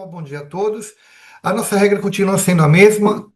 normal, bom dia a todos. A nossa regra continua sendo a mesma.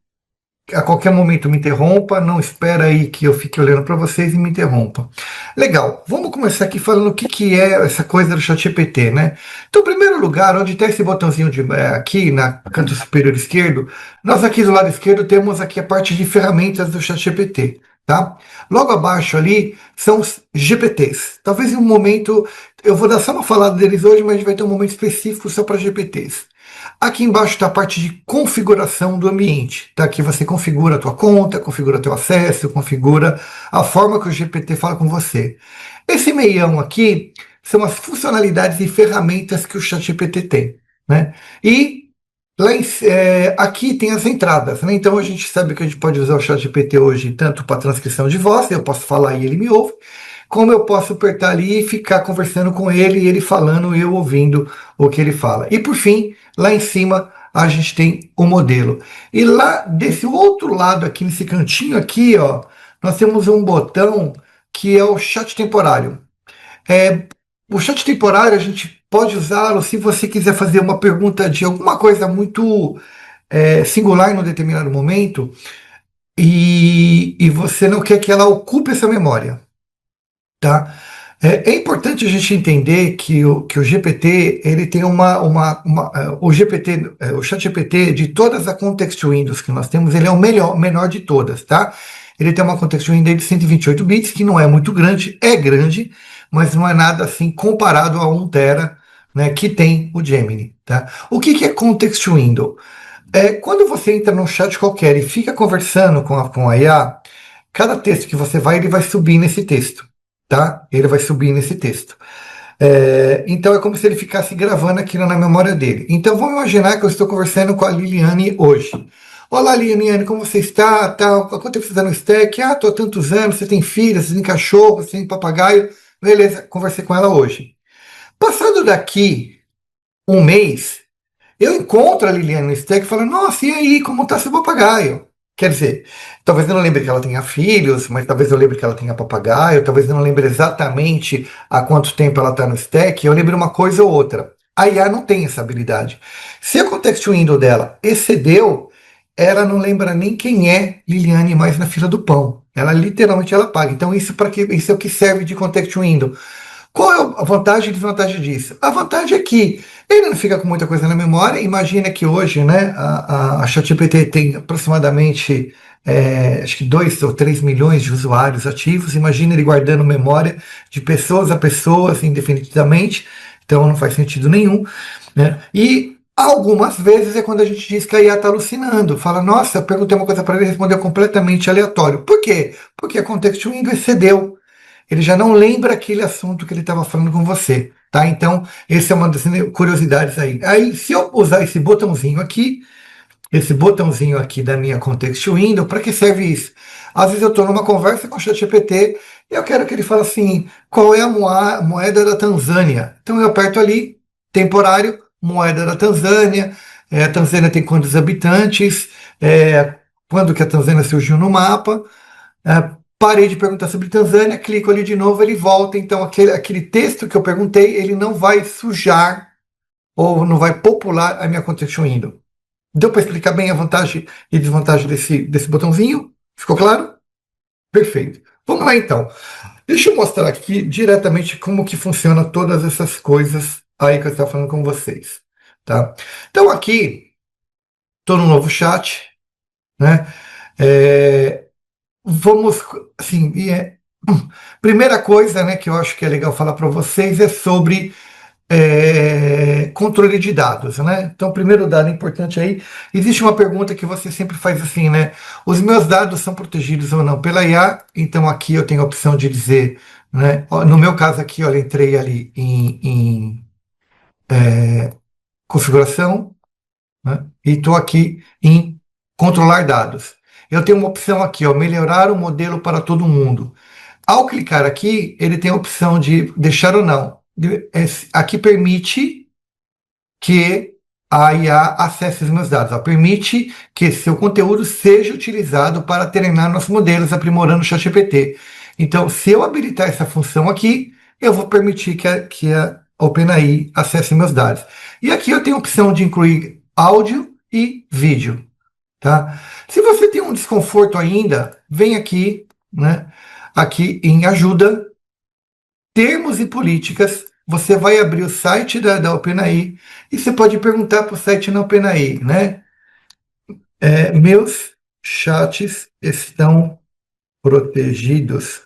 A qualquer momento me interrompa, não espera aí que eu fique olhando para vocês e me interrompa. Legal, vamos começar aqui falando o que é essa coisa do ChatGPT, né? Então, em primeiro lugar, onde tem esse botãozinho aqui na canto superior esquerdo, nós aqui do lado esquerdo temos aqui a parte de ferramentas do ChatGPT, tá? Logo abaixo ali são os GPTs. Talvez em um momento, eu vou dar só uma falada deles hoje, mas a gente vai ter um momento específico só para GPTs. Aqui embaixo está a parte de configuração do ambiente. Tá? Aqui você configura a tua conta, configura teu acesso, configura a forma que o GPT fala com você. Esse meião aqui são as funcionalidades e ferramentas que o ChatGPT tem, né? E aqui tem as entradas, né? Então a gente sabe que a gente pode usar o ChatGPT hoje tanto para transcrição de voz, eu posso falar e ele me ouve, como eu posso apertar ali e ficar conversando com ele, ele falando e eu ouvindo o que ele fala. E por fim, lá em cima a gente tem o modelo. E lá desse outro lado aqui, nesse cantinho aqui, ó, nós temos um botão que é o chat temporário. O chat temporário a gente pode usá-lo se você quiser fazer uma pergunta de alguma coisa muito singular em um determinado momento e você não quer que ela ocupe essa memória. Tá? É importante a gente entender que o GPT ele tem o GPT, o ChatGPT de todas as context windows que nós temos, ele é o menor de todas, tá? Ele tem uma context window de 128 bits, que não é muito grande, é grande, mas não é nada assim comparado a 1 tera, né, que tem o Gemini, tá? O que é context window? Quando você entra num chat qualquer e fica conversando com a IA, cada texto que você vai, ele vai subir nesse texto. Tá? Ele vai subir nesse texto. Então é como se ele ficasse gravando aquilo na memória dele. Então vamos imaginar que eu estou conversando com a Liliane hoje. Olá, Liliane, como você está? Tá, quanto tempo você está no stack? Ah, estou há tantos anos, você tem filhos, você tem cachorro, você tem papagaio. Beleza, conversei com ela hoje. Passando daqui um mês, eu encontro a Liliane no stack e falo, nossa, e aí, como está seu papagaio? Quer dizer, talvez eu não lembre que ela tenha filhos, mas talvez eu lembre que ela tenha papagaio, talvez eu não lembre exatamente há quanto tempo ela está no stack, eu lembre uma coisa ou outra. A IA não tem essa habilidade. Se a context window dela excedeu, ela não lembra nem quem é Liliane mais na fila do pão. Ela literalmente ela paga. Então isso é o que serve de context window. Qual é a vantagem e desvantagem disso? A vantagem é que ele não fica com muita coisa na memória. Imagina que hoje, né, a ChatGPT tem aproximadamente acho que 2 ou 3 milhões de usuários ativos. Imagina ele guardando memória de pessoas a pessoas indefinidamente. Então não faz sentido nenhum, né? E algumas vezes é quando a gente diz que a IA está alucinando. Fala, nossa, eu perguntei uma coisa para ele e respondeu completamente aleatório. Por quê? Porque a context window excedeu. Ele já não lembra aquele assunto que ele estava falando com você, tá? Então, essa é uma das curiosidades aí. Aí, se eu usar esse botãozinho aqui da minha context window, para que serve isso? Às vezes eu estou numa conversa com o ChatGPT e eu quero que ele fale assim, qual é a moeda da Tanzânia? Então eu aperto ali, temporário, moeda da Tanzânia, a Tanzânia tem quantos habitantes, quando que a Tanzânia surgiu no mapa, parei de perguntar sobre Tanzânia, clico ali de novo, ele volta. Então, aquele texto que eu perguntei, ele não vai sujar ou não vai popular a minha context window. Deu para explicar bem a vantagem e desvantagem desse botãozinho? Ficou claro? Perfeito. Vamos lá, então. Deixa eu mostrar aqui diretamente como que funciona todas essas coisas aí que eu estava falando com vocês. Tá? Então, aqui, estou no novo chat, né? Vamos, assim, primeira coisa, né, que eu acho que é legal falar para vocês é sobre controle de dados, né? Então, primeiro dado importante aí, existe uma pergunta que você sempre faz assim, né? Os meus dados são protegidos ou não pela IA? Então, aqui eu tenho a opção de dizer, né? No meu caso aqui, olha, entrei ali em configuração, né? E estou aqui em controlar dados. Eu tenho uma opção aqui, ó, melhorar o modelo para todo mundo. Ao clicar aqui, ele tem a opção de deixar ou não. Aqui permite que a IA acesse os meus dados. Ó, permite que seu conteúdo seja utilizado para treinar nossos modelos, aprimorando o ChatGPT. Então, se eu habilitar essa função aqui, eu vou permitir que OpenAI acesse meus dados. E aqui eu tenho a opção de incluir áudio e vídeo, tá? Se você tem um desconforto ainda, vem aqui, né? Aqui em ajuda, termos e políticas, você vai abrir o site da OpenAI e você pode perguntar para o site da OpenAI, né? Meus chats estão protegidos?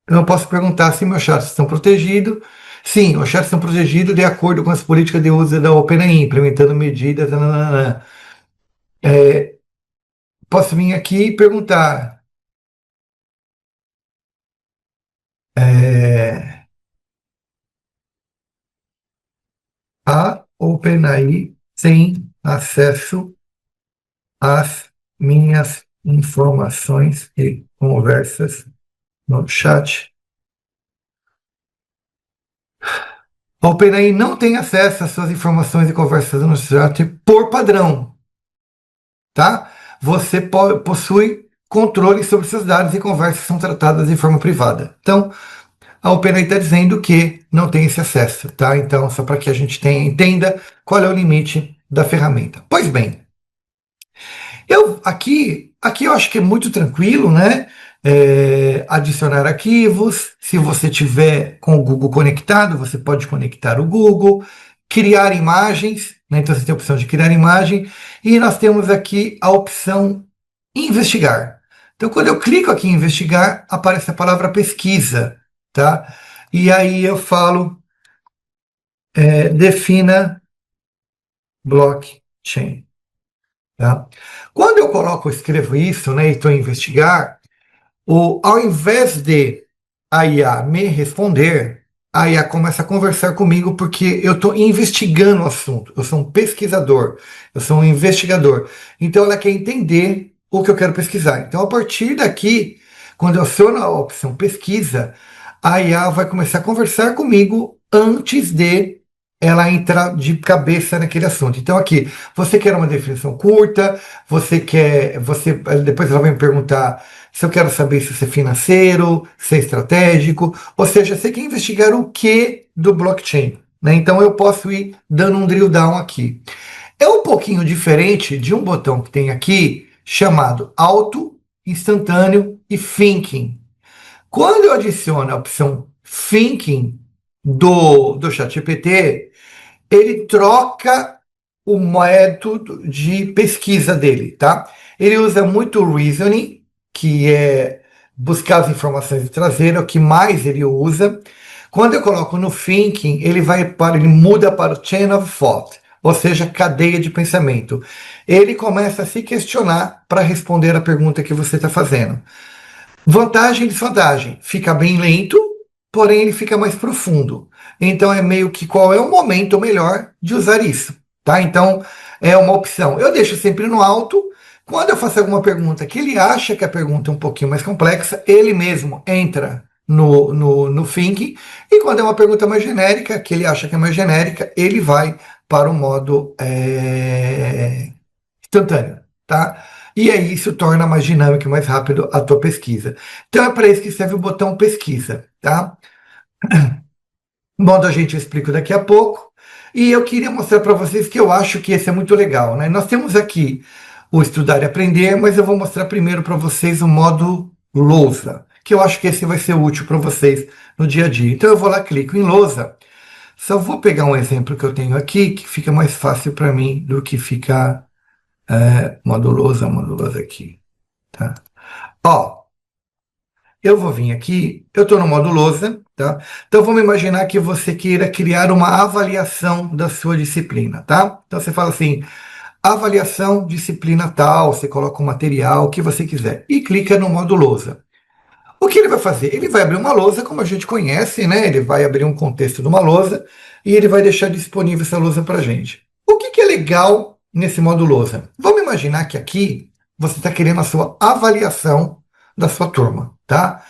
Eu não posso perguntar se meus chats estão protegidos. Sim, os chats estão protegidos de acordo com as políticas de uso da OpenAI, implementando medidas. Nananana. Posso vir aqui e perguntar. é, a OpenAI tem acesso às minhas informações e conversas no chat? A OpenAI não tem acesso às suas informações e conversas no chat por padrão, tá? Você possui controle sobre seus dados e conversas que são tratadas de forma privada. Então, a OpenAI está dizendo que não tem esse acesso, tá? Então, só para que a gente entenda qual é o limite da ferramenta. Pois bem, aqui eu acho que é muito tranquilo, né? Adicionar arquivos. Se você tiver com o Google conectado, você pode conectar o Google, criar imagens, né? Então você tem a opção de criar imagem, e nós temos aqui a opção investigar. Então, quando eu clico aqui em investigar, aparece a palavra pesquisa, tá? E aí eu falo, defina blockchain. Tá? Quando eu escrevo isso, né, e estou a investigar, ao invés de a IA me responder, a IA começa a conversar comigo porque eu estou investigando o assunto. Eu sou um pesquisador, eu sou um investigador. Então ela quer entender o que eu quero pesquisar. Então a partir daqui, quando eu aciono a opção pesquisa, a IA vai começar a conversar comigo antes de ela entrar de cabeça naquele assunto. Então aqui, você quer uma definição curta, depois ela vai me perguntar se eu quero saber se isso é financeiro, se é estratégico, ou seja, você quer investigar o que do blockchain, né? Então eu posso ir dando um drill down aqui. É um pouquinho diferente de um botão que tem aqui chamado Auto, Instantâneo e Thinking. Quando eu adiciono a opção Thinking do ChatGPT, ele troca o método de pesquisa dele, tá? Ele usa muito o reasoning, que é buscar as informações e trazer, é o que mais ele usa. Quando eu coloco no thinking, ele muda para o chain of thought, ou seja, cadeia de pensamento. Ele começa a se questionar para responder a pergunta que você está fazendo. Vantagem e desvantagem. Fica bem lento, porém ele fica mais profundo. Então é meio que qual é o momento melhor de usar isso, tá? Então é uma opção. Eu deixo sempre no alto. Quando eu faço alguma pergunta que ele acha que a pergunta é um pouquinho mais complexa, ele mesmo entra no thinking. E quando é uma pergunta mais genérica, que ele acha que é mais genérica, ele vai para o modo instantâneo, tá? E aí isso torna mais dinâmico e mais rápido a tua pesquisa. Então é para isso que serve o botão pesquisa, tá? Modo a gente eu explico daqui a pouco. E eu queria mostrar para vocês que eu acho que esse é muito legal, né? Nós temos aqui o estudar e aprender, mas eu vou mostrar primeiro para vocês o modo lousa, que eu acho que esse vai ser útil para vocês no dia a dia. Então eu vou lá, clico em lousa. Só vou pegar um exemplo que eu tenho aqui, que fica mais fácil para mim do que ficar modulosa aqui, tá? Ó, eu vou vir aqui, eu estou no modo lousa, tá? Então vamos imaginar que você queira criar uma avaliação da sua disciplina, tá? Então você fala assim, avaliação disciplina tal, você coloca o material, o que você quiser, e clica no modo lousa. O que ele vai fazer? Ele vai abrir uma lousa como a gente conhece, né? Ele vai abrir um contexto de uma lousa e ele vai deixar disponível essa lousa para a gente. O que é legal nesse modo lousa? Vamos imaginar que aqui você está querendo a sua avaliação da sua turma, tá?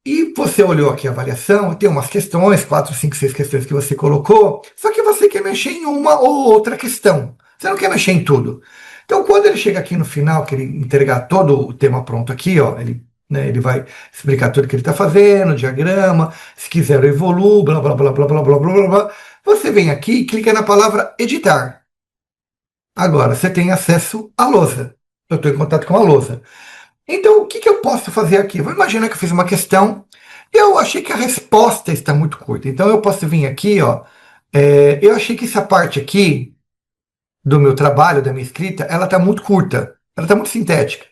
E você olhou aqui a avaliação, tem umas questões, 4, 5, 6 questões que você colocou, só que você quer mexer em uma ou outra questão. Você não quer mexer em tudo. Então, quando ele chega aqui no final, que ele entregar todo o tema pronto aqui, ó, ele né? Ele vai explicar tudo que ele está fazendo, diagrama, se quiser eu evoluo, blá, blá, blá, blá, blá, blá, blá, blá, blá. Você vem aqui e clica na palavra editar. Agora você tem acesso à lousa. Eu estou em contato com a lousa. Então, o que que eu posso fazer aqui? Vou imaginar que eu fiz uma questão e eu achei que a resposta está muito curta. Então, eu posso vir aqui, ó. Eu achei que essa parte aqui do meu trabalho, da minha escrita, ela está muito curta. Ela está muito sintética.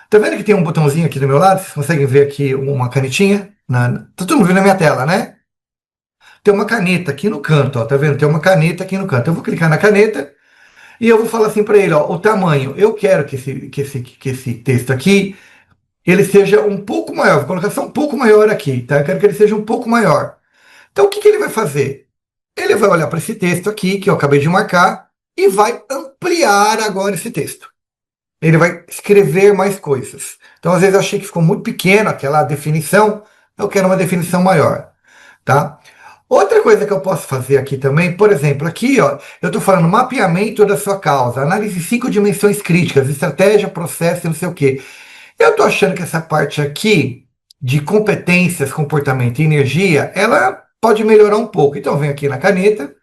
Tá vendo que tem um botãozinho aqui do meu lado? Vocês conseguem ver aqui uma canetinha? Tá todo mundo vendo na minha tela, né? Tem uma caneta aqui no canto, ó. Tá vendo? Tem uma caneta aqui no canto. Eu vou clicar na caneta e eu vou falar assim para ele, ó, o tamanho. Eu quero que esse texto aqui ele seja um pouco maior. Vou colocar só um pouco maior aqui, tá? Eu quero que ele seja um pouco maior. Então, o que que ele vai fazer? Ele vai olhar para esse texto aqui, que eu acabei de marcar, e vai ampliar agora esse texto. Ele vai escrever mais coisas. Então, às vezes, eu achei que ficou muito pequeno aquela definição, eu quero uma definição maior, tá? Outra coisa que eu posso fazer aqui também, por exemplo, aqui, ó, eu estou falando mapeamento da sua causa, análise 5 dimensões críticas, estratégia, processo e não sei o quê. Eu estou achando que essa parte aqui de competências, comportamento e energia, ela pode melhorar um pouco. Então, eu venho aqui na caneta,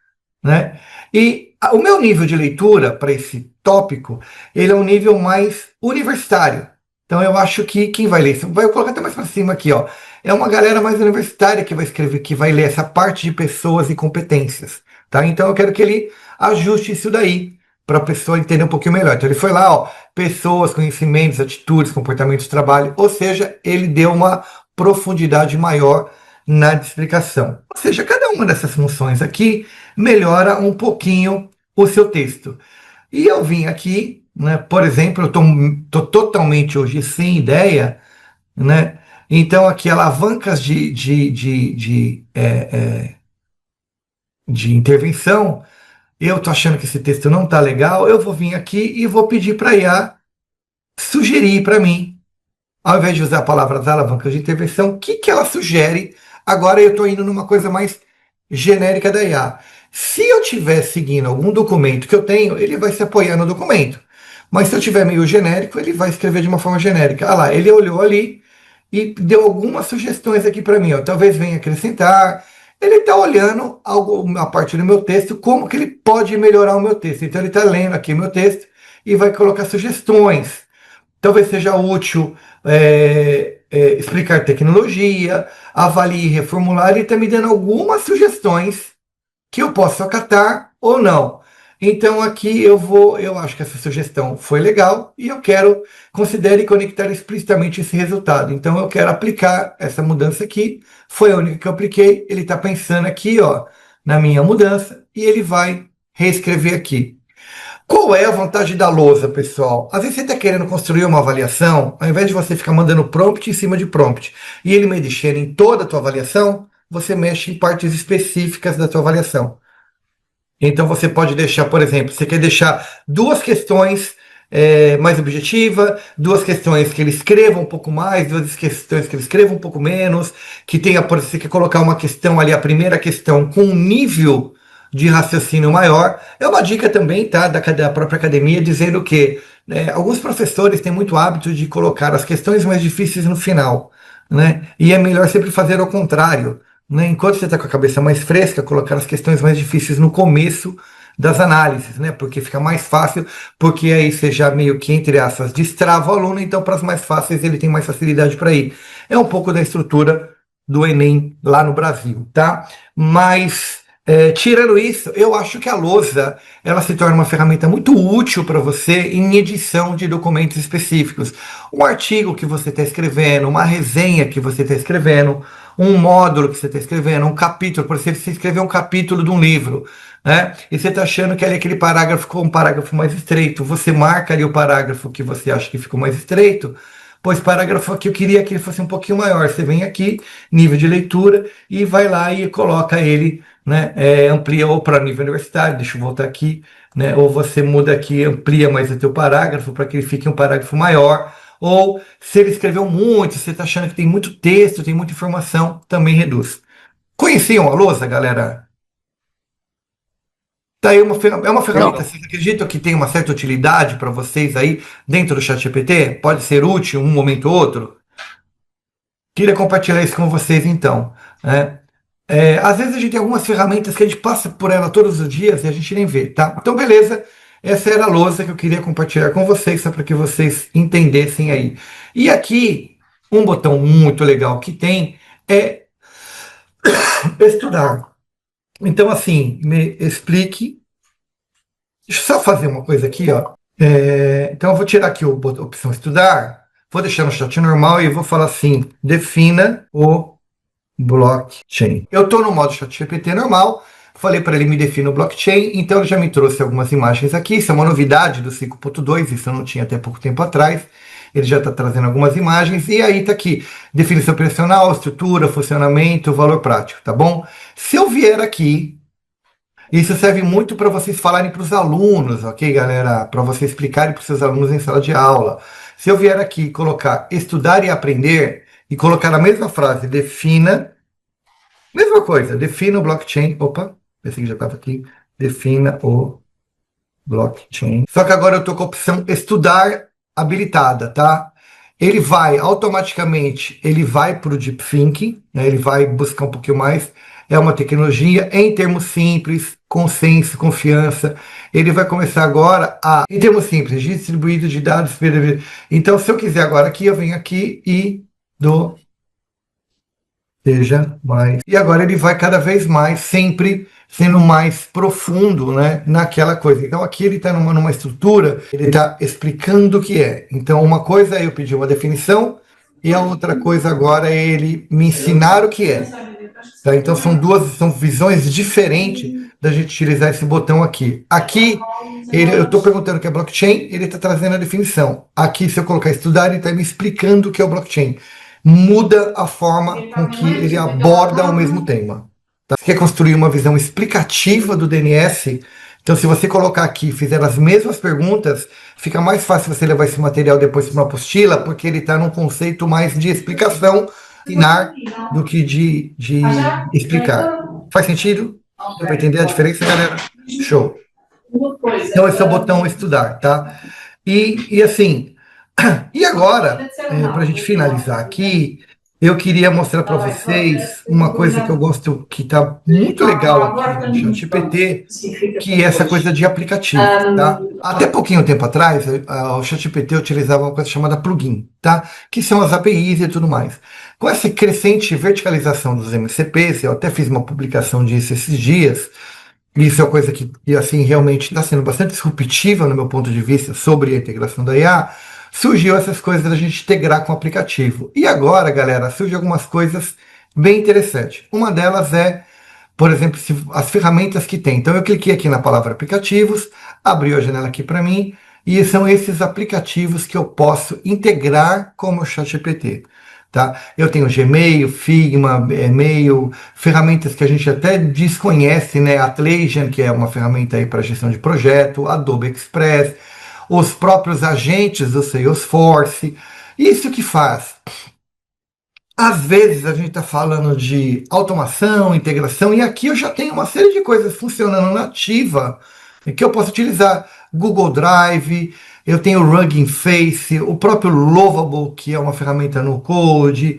né? E o meu nível de leitura para esse tópico, ele é um nível mais universitário. Então, eu acho que quem vai ler, vai colocar até mais para cima aqui, ó, é uma galera mais universitária que vai escrever, que vai ler essa parte de pessoas e competências, tá? Então, eu quero que ele ajuste isso daí para a pessoa entender um pouquinho melhor. Então, ele foi lá, ó, pessoas, conhecimentos, atitudes, comportamentos de trabalho, ou seja, ele deu uma profundidade maior na explicação. Ou seja, cada uma dessas funções aqui melhora um pouquinho o seu texto. E eu vim aqui, né, por exemplo, eu estou totalmente hoje sem ideia, né? Então aqui alavancas de intervenção, eu estou achando que esse texto não está legal, eu vou vir aqui e vou pedir para a IA sugerir para mim, ao invés de usar a palavra alavancas de intervenção, o que que ela sugere? Agora eu estou indo numa coisa mais genérica da IA. Se eu estiver seguindo algum documento que eu tenho, ele vai se apoiar no documento. Mas se eu tiver meio genérico, ele vai escrever de uma forma genérica. Ah lá, ele olhou ali e deu algumas sugestões aqui para mim. Ó. Talvez venha acrescentar. Ele está olhando a parte do meu texto, como que ele pode melhorar o meu texto. Então ele está lendo aqui o meu texto e vai colocar sugestões. Talvez seja útil explicar tecnologia, avalie e reformular. Ele está me dando algumas sugestões que eu posso acatar ou não. Então aqui eu acho que essa sugestão foi legal e eu quero, considere conectar explicitamente esse resultado. Então eu quero aplicar essa mudança aqui, foi a única que eu apliquei, ele está pensando aqui, ó, na minha mudança e ele vai reescrever aqui. Qual é a vantagem da lousa, pessoal? Às vezes você está querendo construir uma avaliação, ao invés de você ficar mandando prompt em cima de prompt e ele mexer em toda a tua avaliação, você mexe em partes específicas da tua avaliação. Então você pode deixar, por exemplo, você quer deixar duas questões mais objetiva, duas questões que ele escreva um pouco mais, duas questões que ele escreva um pouco menos, que tenha, por exemplo, você quer colocar uma questão ali, a primeira questão com um nível de raciocínio maior. É uma dica também, tá, da própria academia, dizendo que alguns professores têm muito hábito de colocar as questões mais difíceis no final, né? E é melhor sempre fazer ao contrário, né? Enquanto você está com a cabeça mais fresca, colocar as questões mais difíceis no começo das análises, né? Porque fica mais fácil, porque aí você já meio que, entre aspas, destrava o aluno, então para as mais fáceis ele tem mais facilidade para ir. É um pouco da estrutura do Enem lá no Brasil, tá? Mas tirando isso, eu acho que a lousa ela se torna uma ferramenta muito útil para você em edição de documentos específicos. Um artigo que você está escrevendo, uma resenha que você está escrevendo, um módulo que você está escrevendo, um capítulo, por exemplo, você escreveu um capítulo de um livro, né? E você está achando que ali aquele parágrafo ficou um parágrafo mais estreito, você marca ali o parágrafo que você acha que ficou mais estreito, pois parágrafo aqui eu queria que ele fosse um pouquinho maior. Você vem aqui, nível de leitura, e vai lá e coloca ele, né? Amplia ou para nível universitário, deixa eu voltar aqui, né? Ou você muda aqui, amplia mais o teu parágrafo para que ele fique um parágrafo maior. Ou se ele escreveu muito, você está achando que tem muito texto, tem muita informação, também reduz. Conheciam a lousa, galera? Tá aí é uma ferramenta, Não, vocês acreditam que tem uma certa utilidade para vocês aí dentro do ChatGPT? Pode ser útil um momento ou outro? Queria compartilhar isso com vocês então, né? Às vezes a gente tem algumas ferramentas que a gente passa por ela todos os dias e a gente nem vê, tá? Então, beleza. Essa era a lousa que eu queria compartilhar com vocês, só para que vocês entendessem aí. E aqui, um botão muito legal que tem é estudar. Então, assim, me explique. Deixa eu só fazer uma coisa aqui, ó. Então, eu vou tirar aqui a opção estudar, vou deixar no chat normal e vou falar assim: defina o blockchain. Eu estou no modo ChatGPT normal, falei para ele me definir o blockchain, então ele já me trouxe algumas imagens aqui. Isso é uma novidade do 5.2, isso eu não tinha até pouco tempo atrás. Ele já está trazendo algumas imagens, e aí está aqui: definição operacional, estrutura, funcionamento, valor prático, tá bom? Se eu vier aqui, isso serve muito para vocês falarem para os alunos, ok, galera? Para vocês explicarem para os seus alunos em sala de aula. Se eu vier aqui colocar estudar e aprender, e colocar na mesma frase, defina. Mesma coisa, defina o blockchain. Opa, pensei que já estava aqui. Defina o blockchain. Só que agora eu estou com a opção estudar habilitada, tá? Ele vai automaticamente, ele vai para o Deep Thinking, né? Ele vai buscar um pouquinho mais. É uma tecnologia em termos simples, consenso, confiança. Ele vai começar agora em termos simples, distribuído de dados. Então, se eu quiser agora aqui, eu venho aqui e dou seja mais. E agora ele vai cada vez mais, sempre sendo mais profundo, né, naquela coisa. Então aqui ele está numa estrutura, ele está explicando o que é. Então uma coisa é eu pedir uma definição e a outra coisa agora é ele me ensinar o que é. Tá? Então são visões diferentes da gente utilizar esse botão aqui. Aqui eu estou perguntando o que é blockchain, ele está trazendo a definição. Aqui, se eu colocar estudar, ele está me explicando o que é o blockchain. Muda a forma com que ele aborda o mesmo tema. Tá? Você quer construir uma visão explicativa do DNS? Então, se você colocar aqui e fizer as mesmas perguntas, fica mais fácil você levar esse material depois para uma apostila, porque ele está num conceito mais de explicação, ensinar, do que de explicar. Faz sentido? Deu para entender a diferença, galera? Show. Então, esse é o botão estudar, tá? E assim, e agora, para a gente finalizar aqui, eu queria mostrar para vocês uma coisa que eu gosto, que está muito legal aqui no ChatGPT, que é essa coisa de aplicativo, tá? Até pouquinho tempo atrás, o ChatGPT utilizava uma coisa chamada plugin, tá? Que são as APIs e tudo mais. Com essa crescente verticalização dos MCPs, eu até fiz uma publicação disso esses dias. Isso é uma coisa que assim, realmente está sendo bastante disruptiva no meu ponto de vista sobre a integração da IA. Surgiu essas coisas da gente integrar com o aplicativo. E agora, galera, surgem algumas coisas bem interessantes. Uma delas é, por exemplo, as ferramentas que tem. Então eu cliquei aqui na palavra aplicativos, abriu a janela aqui para mim, e são esses aplicativos que eu posso integrar com o meu ChatGPT. Tá? Eu tenho Gmail, Figma, e-mail, ferramentas que a gente até desconhece, né? Atlassian, que é uma ferramenta aí para gestão de projeto, Adobe Express, os próprios agentes do Salesforce. Isso que faz? Às vezes a gente está falando de automação, integração, e aqui eu já tenho uma série de coisas funcionando nativa que eu posso utilizar. Google Drive, eu tenho o Hugging Face, o próprio Lovable, que é uma ferramenta no Code,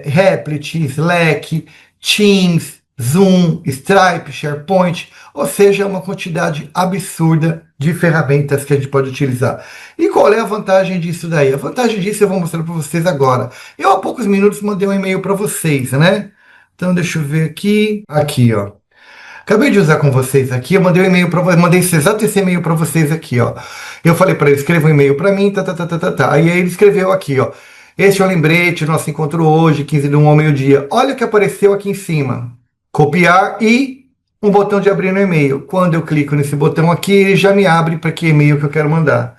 Replit, Slack, Teams, Zoom, Stripe, SharePoint, ou seja, uma quantidade absurda de ferramentas que a gente pode utilizar. E qual é a vantagem disso daí? A vantagem disso eu vou mostrar para vocês agora. Eu há poucos minutos mandei um e-mail para vocês, né? Então deixa eu ver aqui. Aqui, ó. Acabei de usar com vocês aqui, eu mandei um e-mail para vocês, mandei exato esse e-mail para vocês aqui, ó. Eu falei para ele, escreva um e-mail para mim, tá. Aí ele escreveu aqui, ó. Este é o lembrete, nosso encontro hoje, 15 de 1 ao meio-dia. Olha o que apareceu aqui em cima. Copiar e um botão de abrir no e-mail. Quando eu clico nesse botão aqui, ele já me abre para que e-mail que eu quero mandar.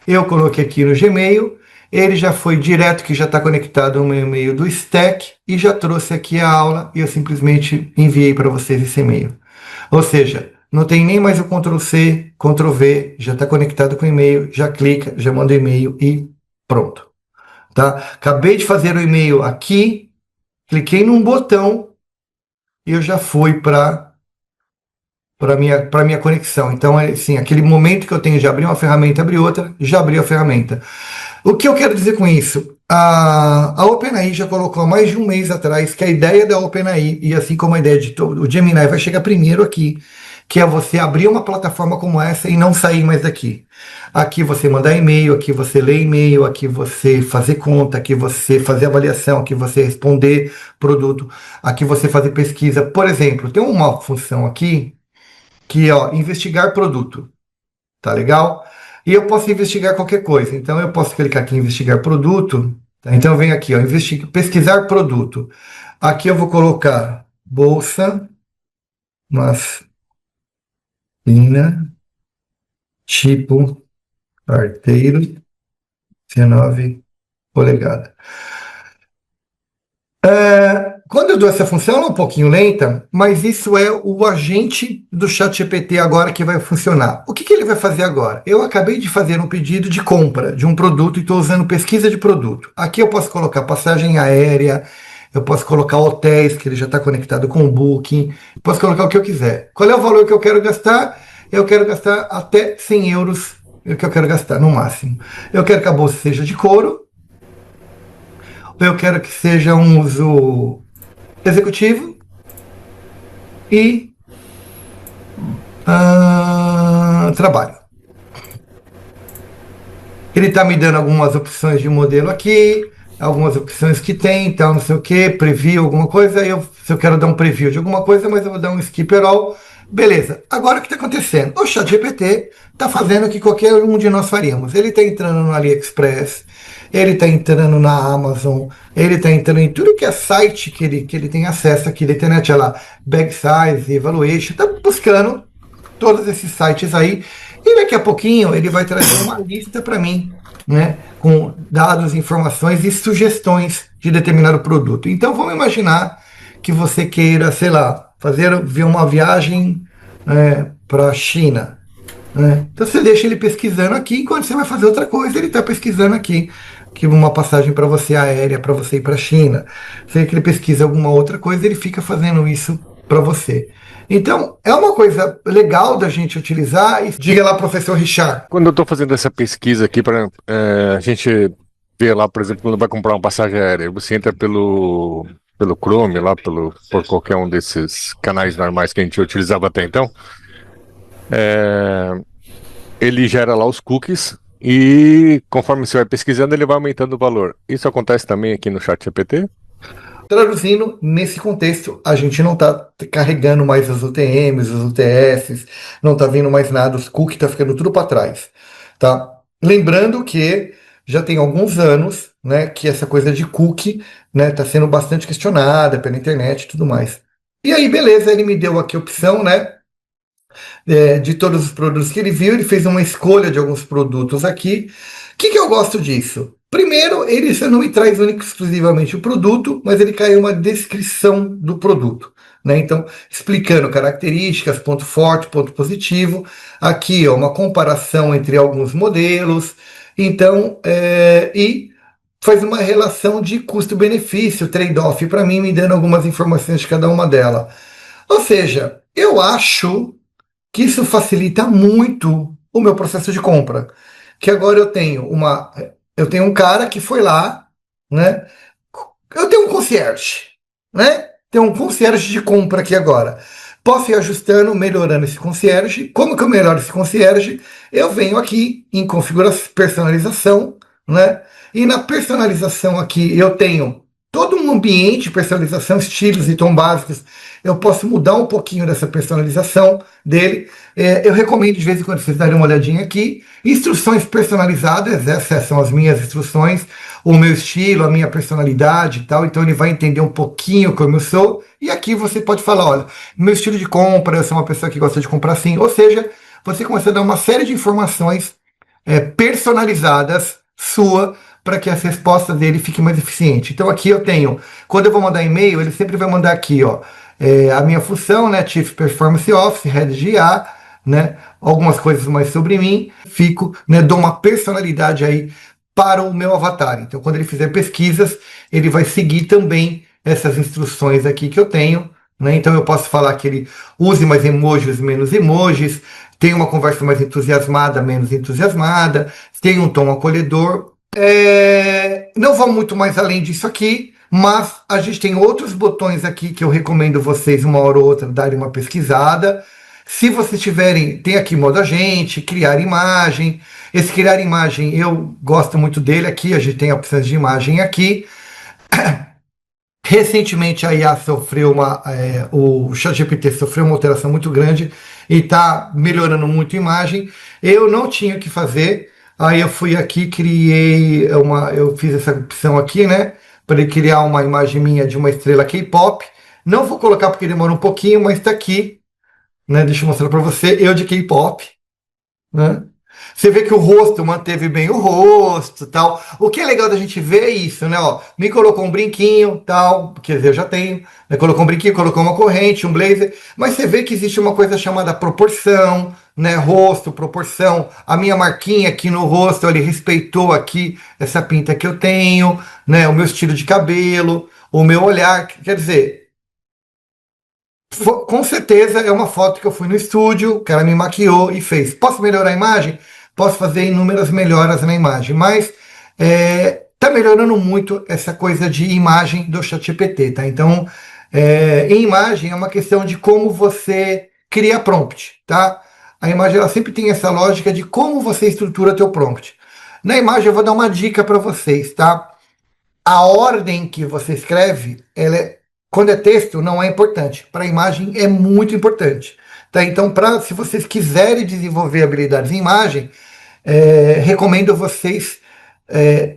Eu coloquei aqui no Gmail, ele já foi direto, que já está conectado no meu e-mail do Stack, e já trouxe aqui a aula, e eu simplesmente enviei para vocês esse e-mail. Ou seja, não tem nem mais o Ctrl+C, Ctrl+V, já está conectado com o e-mail, já clica, já manda o e-mail e pronto. Tá? Acabei de fazer o e-mail aqui, cliquei num botão e eu já fui para minha conexão. Então, assim, aquele momento que eu tenho de abrir uma ferramenta, abrir outra, já abri a ferramenta. O que eu quero dizer com isso? a OpenAI já colocou há mais de um mês atrás que a ideia da OpenAI, e assim como a ideia de todo, o Gemini vai chegar primeiro aqui, que é você abrir uma plataforma como essa e não sair mais daqui. Aqui você mandar e-mail, aqui você ler e-mail, aqui você fazer conta, aqui você fazer avaliação, aqui você responder produto, aqui você fazer pesquisa. Por exemplo, tem uma função aqui que é, ó, investigar produto. Tá legal? E eu posso investigar qualquer coisa. Então eu posso clicar aqui em investigar produto. Tá? Então eu venho aqui, ó, pesquisar produto. Aqui eu vou colocar bolsa masculina, tipo carteiro, 19 polegadas. Quando eu dou essa função, ela é um pouquinho lenta, mas isso é o agente do ChatGPT agora que vai funcionar. O que que ele vai fazer agora? Eu acabei de fazer um pedido de compra de um produto e estou usando pesquisa de produto. Aqui eu posso colocar passagem aérea, eu posso colocar hotéis, que ele já está conectado com o Booking, posso colocar o que eu quiser. Qual é o valor que eu quero gastar? Eu quero gastar até 100 euros, é o que eu quero gastar no máximo. Eu quero que a bolsa seja de couro, eu quero que seja um uso executivo e trabalho. Ele está me dando algumas opções de modelo aqui, algumas opções que tem, então não sei o que, preview alguma coisa, se eu quero dar um preview de alguma coisa, mas eu vou dar um skip all. Beleza, agora o que está acontecendo? O ChatGPT está fazendo o que qualquer um de nós faríamos. Ele está entrando no AliExpress, ele está entrando na Amazon, ele está entrando em tudo que é site que ele tem acesso aqui da internet, olha lá, bag size, evaluation, está buscando todos esses sites aí, e daqui a pouquinho ele vai trazer uma lista para mim, né, com dados, informações e sugestões de determinado produto. Então vamos imaginar que você queira, sei lá, ver uma viagem para a China. Né? Então você deixa ele pesquisando aqui, enquanto você vai fazer outra coisa, ele está pesquisando aqui, que uma passagem para você aérea, para você ir para a China. Se ele pesquisa alguma outra coisa, ele fica fazendo isso para você. Então, é uma coisa legal da gente utilizar. E diga lá, professor Richard. Quando eu estou fazendo essa pesquisa aqui, para a gente ver lá, por exemplo, quando vai comprar uma passagem aérea, você entra pelo Chrome, lá por qualquer um desses canais normais que a gente utilizava até então, ele gera lá os cookies e conforme você vai pesquisando, ele vai aumentando o valor. Isso acontece também aqui no ChatGPT? Traduzindo, nesse contexto, a gente não está carregando mais as UTMs, os UTFs, não está vindo mais nada, os cookies está ficando tudo para trás. Tá? Lembrando que já tem alguns anos, né, que essa coisa de cookie, né, está sendo bastante questionada pela internet e tudo mais. E aí, beleza, ele me deu aqui a opção, né, de todos os produtos que ele viu, ele fez uma escolha de alguns produtos aqui. O que eu gosto disso? Primeiro, ele não me traz único exclusivamente o produto, mas ele cai uma descrição do produto. Né? Então, explicando características, ponto forte, ponto positivo. Aqui, ó, uma comparação entre alguns modelos. Então, e faz uma relação de custo-benefício, trade-off para mim, me dando algumas informações de cada uma delas. Ou seja, eu acho que isso facilita muito o meu processo de compra. Que agora eu tenho um cara que foi lá, né? Eu tenho um concierge, né? Tem um concierge de compra aqui agora. Posso ir ajustando, melhorando esse concierge. Como que eu melhoro esse concierge? Eu venho aqui em configuração, personalização, né? E na personalização aqui eu tenho todo um ambiente de personalização, estilos e tom básicos. Eu posso mudar um pouquinho dessa personalização dele. Eu recomendo de vez em quando vocês darem uma olhadinha aqui. Instruções personalizadas, essas são as minhas instruções, o meu estilo, a minha personalidade e tal. Então ele vai entender um pouquinho como eu sou. E aqui você pode falar, olha, meu estilo de compra, eu sou uma pessoa que gosta de comprar assim. Ou seja, você começa a dar uma série de informações personalizadas sua para que as respostas dele fiquem mais eficientes. Então aqui eu tenho, quando eu vou mandar e-mail, ele sempre vai mandar aqui, ó, a minha função, né, Chief Performance Officer, Head de IA, né, algumas coisas mais sobre mim, dou uma personalidade aí para o meu avatar. Então quando ele fizer pesquisas, ele vai seguir também essas instruções aqui que eu tenho, né? Então eu posso falar que ele use mais emojis, menos emojis, tem uma conversa mais entusiasmada, menos entusiasmada, tem um tom acolhedor, Não vou muito mais além disso aqui, mas a gente tem outros botões aqui que eu recomendo vocês uma hora ou outra darem uma pesquisada. Se vocês tiverem, tem aqui modo agente, criar imagem. Esse criar imagem eu gosto muito dele aqui, a gente tem opções de imagem aqui. Recentemente a IA sofreu o ChatGPT sofreu uma alteração muito grande e está melhorando muito a imagem. Eu não tinha o que fazer, aí eu fui aqui, eu fiz essa opção aqui, né, para ele criar uma imagem minha de uma estrela K-pop. Não vou colocar porque demora um pouquinho, mas está aqui, né? Deixa eu mostrar para você, eu de K-pop, né? Você vê que o rosto manteve bem o rosto, tal. O que é legal da gente ver é isso, né? Ó, me colocou um brinquinho, tal, quer dizer, eu já tenho, né? Colocou um brinquinho, colocou uma corrente, um blazer, mas você vê que existe uma coisa chamada proporção, né? Rosto, proporção. A minha marquinha aqui no rosto, ele respeitou aqui essa pinta que eu tenho, né? O meu estilo de cabelo, o meu olhar, quer dizer, com certeza é uma foto que eu fui no estúdio, que ela me maquiou e fez. Posso melhorar a imagem? Posso fazer inúmeras melhoras na imagem, mas tá melhorando muito essa coisa de imagem do ChatGPT, tá? Então, em imagem é uma questão de como você cria prompt, tá? A imagem ela sempre tem essa lógica de como você estrutura teu prompt. Na imagem eu vou dar uma dica para vocês, tá? A ordem que você escreve, quando é texto, não é importante. Para a imagem é muito importante. Tá? Então, se vocês quiserem desenvolver habilidades em imagem, recomendo vocês,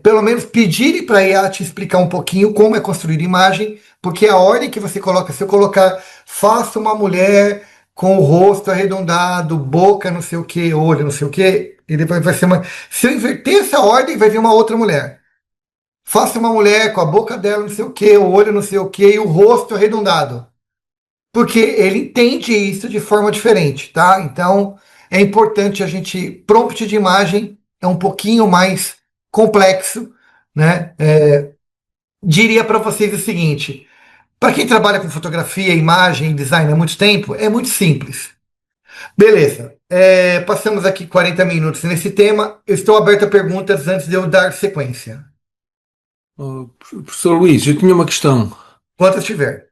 pelo menos, pedirem para a IA te explicar um pouquinho como é construir imagem, porque a ordem que você coloca, se eu colocar, faça uma mulher com o rosto arredondado, boca não sei o que, olho não sei o que, e depois vai ser uma. Se eu inverter essa ordem, vai vir uma outra mulher. Faça uma mulher com a boca dela não sei o que, o olho não sei o que e o rosto arredondado. Porque ele entende isso de forma diferente, tá? Então é importante a gente. Prompt de imagem é um pouquinho mais complexo, né? Diria para vocês o seguinte: para quem trabalha com fotografia, imagem e design há muito tempo, é muito simples. Beleza. Passamos aqui 40 minutos nesse tema. Eu estou aberto a perguntas antes de eu dar sequência. Professor Luís, eu tinha uma questão. Quantas tiver.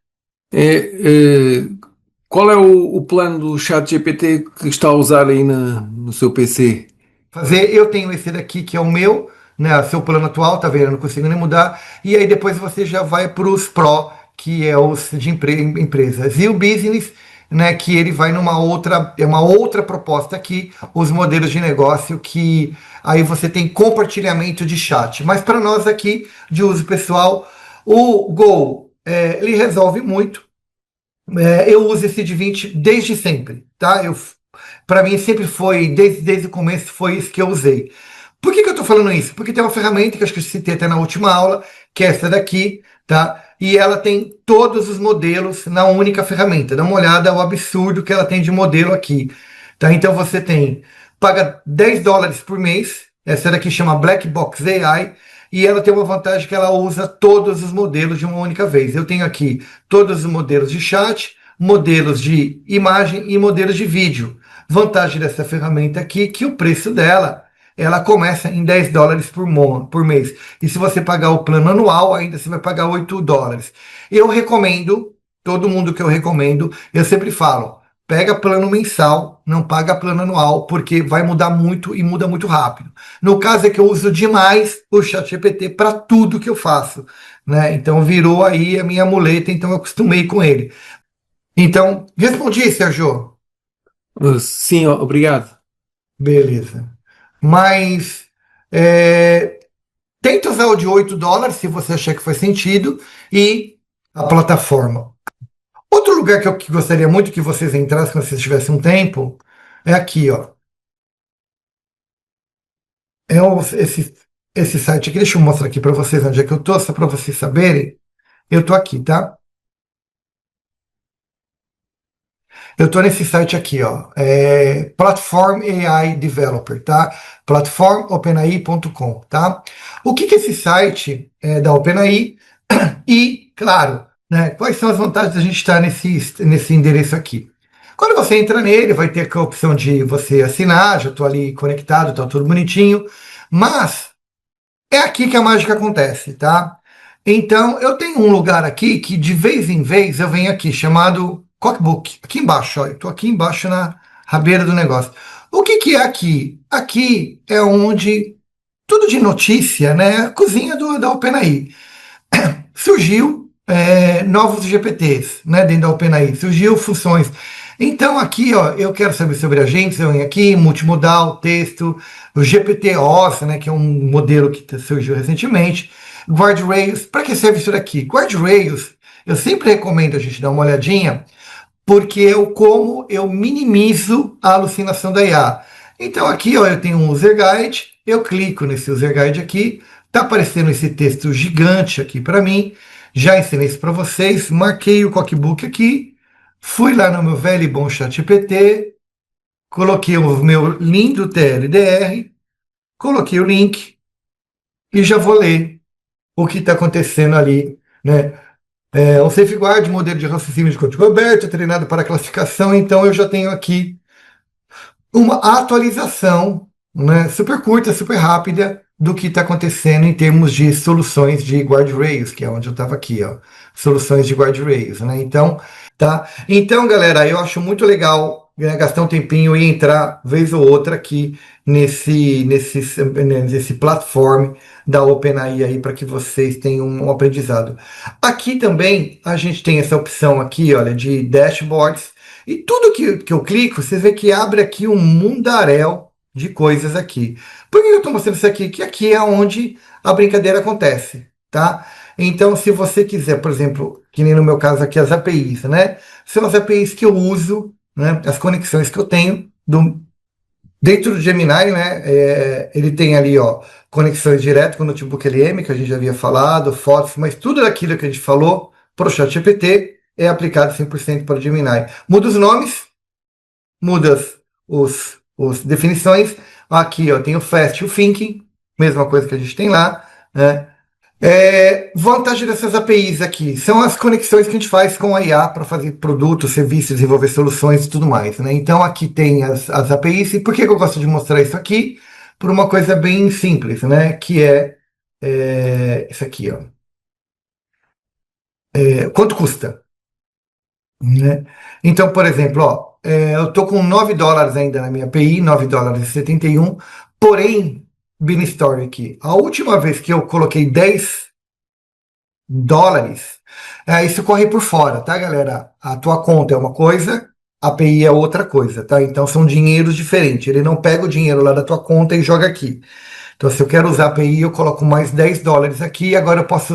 Qual é o plano do ChatGPT que está a usar aí no seu PC? Eu tenho esse daqui que é o meu, né? Seu plano atual, tá vendo? Eu não consigo nem mudar. E aí depois você já vai para os Pro, que é os de empresas. E o Business, né? Que ele vai uma outra proposta aqui, os modelos de negócio que aí você tem compartilhamento de chat. Mas para nós aqui, de uso pessoal, o Go, ele resolve muito. Eu uso esse de 20 desde sempre, tá? Para mim sempre foi, desde o começo, foi isso que eu usei. Por que eu estou falando isso? Porque tem uma ferramenta que eu acho que eu citei até na última aula, que é essa daqui, tá? E ela tem todos os modelos na única ferramenta. Dá uma olhada ao absurdo que ela tem de modelo aqui, tá? Então você paga $10 por mês, essa daqui chama Black Box AI, e ela tem uma vantagem que ela usa todos os modelos de uma única vez. Eu tenho aqui todos os modelos de chat, modelos de imagem e modelos de vídeo. Vantagem dessa ferramenta aqui que o preço dela, ela começa em $10 por mês. E se você pagar o plano anual, ainda você vai pagar $8. Eu recomendo, todo mundo que eu recomendo, eu sempre falo, pega plano mensal, não paga plano anual, porque vai mudar muito e muda muito rápido. No caso é que eu uso demais o ChatGPT para tudo que eu faço, né? Então virou aí a minha muleta, então eu acostumei com ele. Então, respondi, Sérgio. Sim, obrigado. Beleza. Mas tenta usar o de $8 se você achar que faz sentido e a plataforma. Outro lugar que gostaria muito que vocês entrassem quando vocês tivessem um tempo é aqui, ó. Esse site aqui, deixa eu mostrar aqui para vocês onde é que eu tô, só para vocês saberem. Eu tô aqui, tá? Eu estou nesse site aqui, ó, Platform AI Developer, tá? Platformopenai.com, tá? O que é esse site da OpenAI? E, claro, né, quais são as vantagens da gente estar nesse endereço aqui? Quando você entra nele, vai ter a opção de você assinar, já estou ali conectado, está tudo bonitinho, mas É aqui que a mágica acontece, tá? Então, eu tenho um lugar aqui que de vez em vez eu venho aqui, chamado Cookbook. Aqui embaixo, ó, eu tô aqui embaixo na rabeira do negócio. O que que é aqui? Aqui é onde tudo de notícia, né? A cozinha da OpenAI. Surgiu novos GPTs, né, dentro da OpenAI, surgiu funções. Então aqui, ó, eu quero saber sobre agentes, eu venho aqui, multimodal, texto, o GPT-OS, né, que é um modelo que surgiu recentemente, guardrails. Para que serve isso daqui? Guardrails, eu sempre recomendo a gente dar uma olhadinha, porque como eu minimizo a alucinação da IA. Então aqui, ó, eu tenho um user guide, eu clico nesse user guide aqui, tá aparecendo esse texto gigante aqui para mim. Já ensinei isso para vocês, marquei o Cookbook aqui, fui lá no meu velho e bom ChatGPT, coloquei o meu lindo TLDR, coloquei o link e já vou ler o que está acontecendo ali, né? Um safeguard, modelo de raciocínio de código aberto, treinado para classificação, então eu já tenho aqui uma atualização, né, super curta, super rápida do que está acontecendo em termos de soluções de guardrails, que é onde eu estava aqui, ó, soluções de guardrails, né? Então, tá? Então, galera, eu acho muito legal, né, gastar um tempinho e entrar vez ou outra aqui nesse platform da OpenAI aí para que vocês tenham um aprendizado. Aqui também a gente tem essa opção aqui, olha, de dashboards. E tudo que eu clico, vocês vê que abre aqui um mundaréu de coisas aqui. Por que eu estou mostrando isso aqui? Que aqui é onde a brincadeira acontece, tá? Então, se você quiser, por exemplo, que nem no meu caso aqui, as APIs, né? São as APIs que eu uso, né? As conexões que eu tenho dentro do Gemini, né? Ele tem ali, ó, conexões direto com o notebook LM, que a gente já havia falado, fotos, mas tudo aquilo que a gente falou para o ChatGPT é aplicado 100% para o Gemini. Muda os nomes, muda as definições. Aqui, ó, tem o Fast e o Thinking, mesma coisa que a gente tem lá, né? Vantagem dessas APIs aqui são as conexões que a gente faz com a IA para fazer produtos, serviços, desenvolver soluções e tudo mais, né? Então aqui tem as APIs. E por que eu gosto de mostrar isso aqui? Por uma coisa bem simples, né? Que isso aqui, ó. Quanto custa? Né? Então, por exemplo, ó, eu estou com US$ 9 ainda na minha API, US$ 9,71, porém, Beanstalk aqui, a última vez que eu coloquei US$ 10, isso corre por fora, tá, galera? A tua conta é uma coisa, a API é outra coisa, tá? Então são dinheiros diferentes. Ele não pega o dinheiro lá da tua conta e joga aqui. Então, se eu quero usar a API, eu coloco mais US$ 10 aqui. Agora eu posso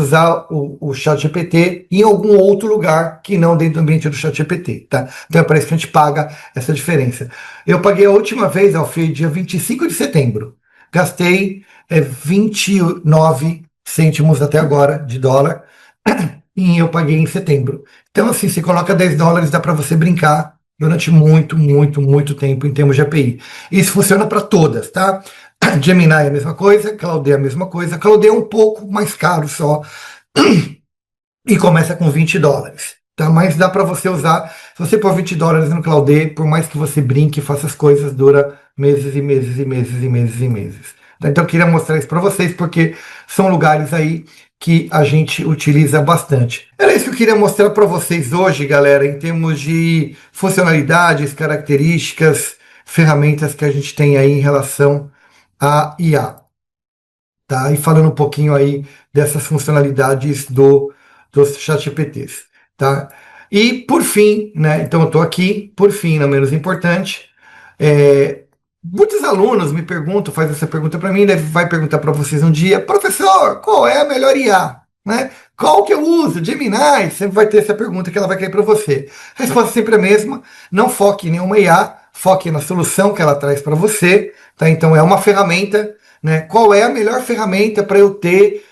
usar o ChatGPT em algum outro lugar que não dentro do ambiente do ChatGPT, tá? Então, é para isso que a gente paga essa diferença. Eu paguei a última vez, foi dia 25 de setembro. Gastei 29 cêntimos até agora de dólar e eu paguei em setembro. Então, assim, você coloca US$ 10, dá para você brincar durante muito, muito, muito tempo em termos de API. Isso funciona para todas, tá? Gemini é a mesma coisa, Claude é a mesma coisa. Claude é um pouco mais caro só e começa com US$ 20. Tá? Mas dá para você usar. Se você pôr US$ 20 no Claude, por mais que você brinque e faça as coisas, dura meses e meses e meses e meses e meses. Então eu queria mostrar isso para vocês, porque são lugares aí que a gente utiliza bastante. Era isso que eu queria mostrar para vocês hoje, galera, em termos de funcionalidades, características, ferramentas que a gente tem aí em relação a IA, tá? E falando um pouquinho aí dessas funcionalidades dos ChatGPTs, tá? E por fim, né? Então eu estou aqui, por fim, não menos importante, muitos alunos me perguntam, faz essa pergunta para mim, vai perguntar para vocês um dia, professor, qual é a melhor IA? Né? Qual que eu uso? Gemini? Sempre vai ter essa pergunta que ela vai cair para você. A resposta é sempre a mesma, não foque em nenhuma IA, foque na solução que ela traz para você, tá? Então é uma ferramenta, né? Qual é a melhor ferramenta para eu ter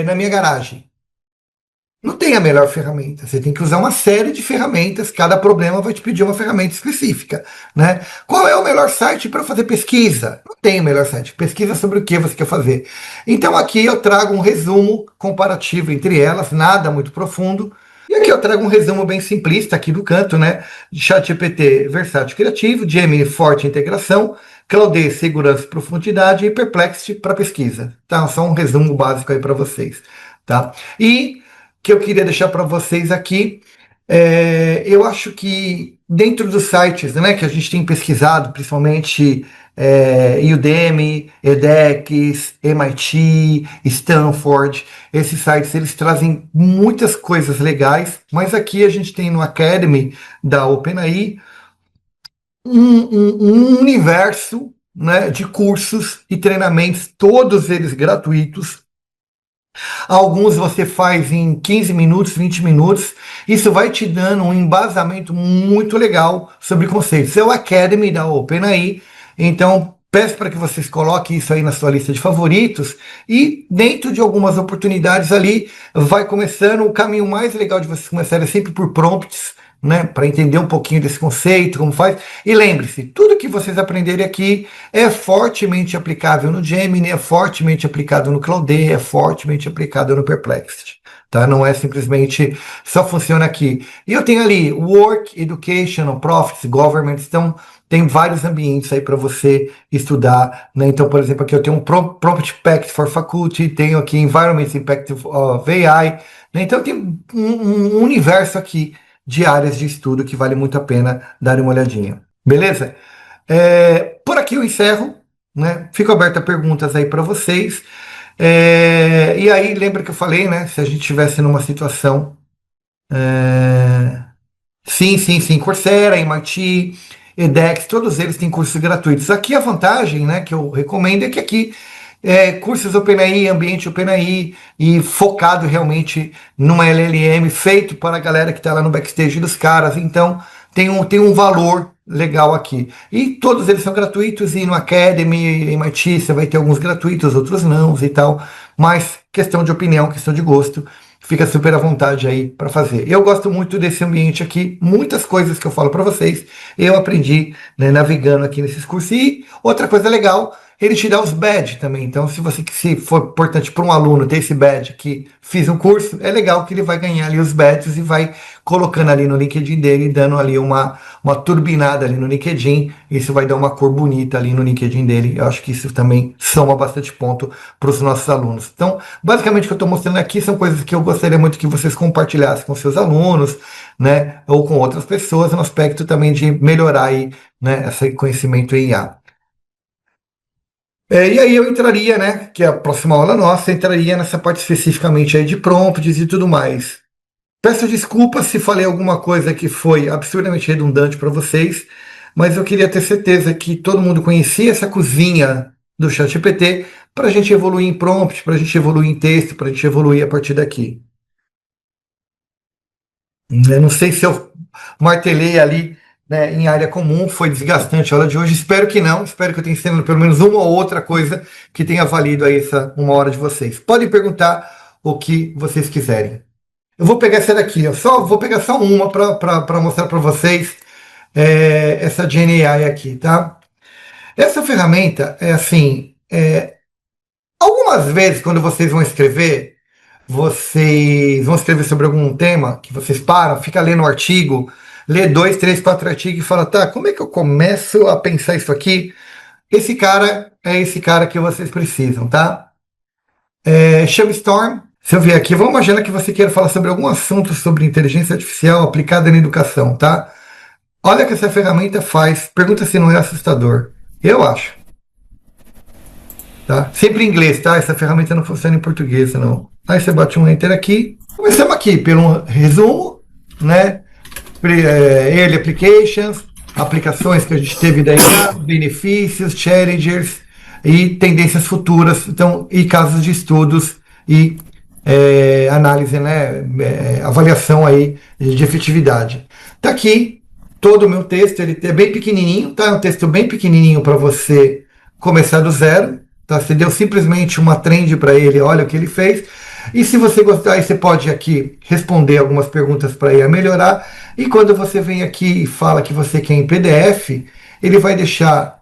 na minha garagem? Não tem a melhor ferramenta, você tem que usar uma série de ferramentas, cada problema vai te pedir uma ferramenta específica, né? Qual é o melhor site para fazer pesquisa? Não tem o melhor site, pesquisa sobre o que você quer fazer. Então aqui eu trago um resumo comparativo entre elas, nada muito profundo, E aqui eu trago um resumo bem simplista aqui do canto, né? De ChatGPT versátil e criativo, Gemini forte integração, Claude segurança e profundidade e Perplexity para pesquisa. Tá? Só um resumo básico aí para vocês, tá? E que eu queria deixar para vocês aqui, eu acho que dentro dos sites, né, que a gente tem pesquisado, principalmente Udemy, edX, MIT, Stanford, esses sites eles trazem muitas coisas legais, mas aqui a gente tem no Academy da OpenAI um universo, né, de cursos e treinamentos, todos eles gratuitos. Alguns você faz em 15 minutos, 20 minutos. Isso vai te dando um embasamento muito legal sobre conceitos. É o Academy da OpenAI. Então, peço para que vocês coloquem isso aí na sua lista de favoritos. E dentro de algumas oportunidades ali, vai começando. O caminho mais legal de vocês começarem é sempre por prompts, né, para entender um pouquinho desse conceito, como faz. E lembre-se, tudo que vocês aprenderem aqui é fortemente aplicável no Gemini, é fortemente aplicado no Claude, é fortemente aplicado no Perplexity. Tá? Não é simplesmente só funciona aqui. E eu tenho ali Work, Education, Profits, Government, então tem vários ambientes aí para você estudar, né? Então, por exemplo, aqui eu tenho um Prompt Impact for Faculty, tenho aqui Environment Impact of AI, né? Então tem um universo aqui de áreas de estudo que vale muito a pena dar uma olhadinha. Beleza? Por aqui eu encerro, né? Fico aberto a perguntas aí para vocês. E aí, lembra que eu falei, né? Se a gente estivesse numa situação. Sim, Coursera, MIT, edX, todos eles têm cursos gratuitos. Aqui a vantagem, né, que eu recomendo é que aqui cursos OpenAI, ambiente OpenAI e focado realmente numa LLM, feito para a galera que está lá no backstage dos caras. Então tem um valor legal aqui. E todos eles são gratuitos, e no Academy, MIT, você vai ter alguns gratuitos, outros não e tal. Mas questão de opinião, questão de gosto. Fica super à vontade aí para fazer. Eu gosto muito desse ambiente aqui, muitas coisas que eu falo para vocês, eu aprendi, né, navegando aqui nesses cursos. E outra coisa legal, ele te dá os badges também. Então, se for importante para um aluno ter esse badge que fiz um curso, é legal que ele vai ganhar ali os badges e vai colocando ali no LinkedIn dele, dando ali uma turbinada ali no LinkedIn. Isso vai dar uma cor bonita ali no LinkedIn dele. Eu acho que isso também soma bastante ponto para os nossos alunos. Então, basicamente o que eu estou mostrando aqui são coisas que eu gostaria muito que vocês compartilhassem com seus alunos, né, ou com outras pessoas, no aspecto também de melhorar aí, né, esse conhecimento em IA. E aí eu entraria, né, que é a próxima aula nossa, entraria nessa parte especificamente aí de prompts e tudo mais. Peço desculpas se falei alguma coisa que foi absurdamente redundante para vocês, mas eu queria ter certeza que todo mundo conhecia essa cozinha do ChatGPT para a gente evoluir em prompt, para a gente evoluir em texto, para a gente evoluir a partir daqui. Eu não sei se eu martelei ali, né, em área comum, foi desgastante a aula de hoje, espero que não, espero que eu tenha ensinado pelo menos uma ou outra coisa que tenha valido aí essa uma hora de vocês. Podem perguntar o que vocês quiserem. Eu vou pegar essa daqui, vou pegar só uma para mostrar para vocês essa GenAI aqui, tá? Essa ferramenta é assim, algumas vezes quando vocês vão escrever sobre algum tema que vocês param, fica lendo um artigo, lê 2, 3, 4 artigos e fala, tá, como é que eu começo a pensar isso aqui? Esse cara é esse cara que vocês precisam, tá? Chama Storm. Se eu vier aqui, vamos imaginar que você queira falar sobre algum assunto sobre inteligência artificial aplicada na educação, tá? Olha o que essa ferramenta faz. Pergunta se não é assustador. Eu acho. Tá? Sempre em inglês, tá? Essa ferramenta não funciona em português, não. Aí você bate um enter aqui. Começamos aqui pelo resumo, né? Early applications, aplicações que a gente teve daí, benefícios, challengers e tendências futuras, então, e casos de estudos e análise, né? Avaliação aí de efetividade. Tá aqui todo o meu texto, ele é bem pequenininho, tá? É um texto bem pequenininho para você começar do zero. Tá? Você deu simplesmente uma trend para ele, olha o que ele fez. E se você gostar, aí você pode aqui responder algumas perguntas para ele melhorar. E quando você vem aqui e fala que você quer em PDF, ele vai deixar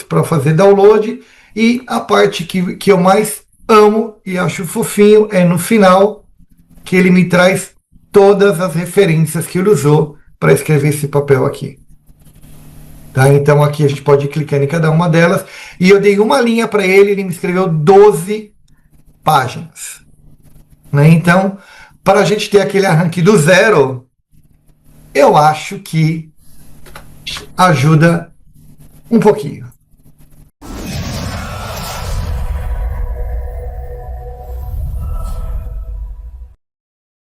para fazer download. E a parte que eu mais amo e acho fofinho é no final, que ele me traz todas as referências que ele usou para escrever esse papel aqui. Tá? Então aqui a gente pode ir clicando em cada uma delas. E eu dei uma linha para ele, ele me escreveu 12 páginas. Né? Então, para a gente ter aquele arranque do zero, eu acho que ajuda um pouquinho.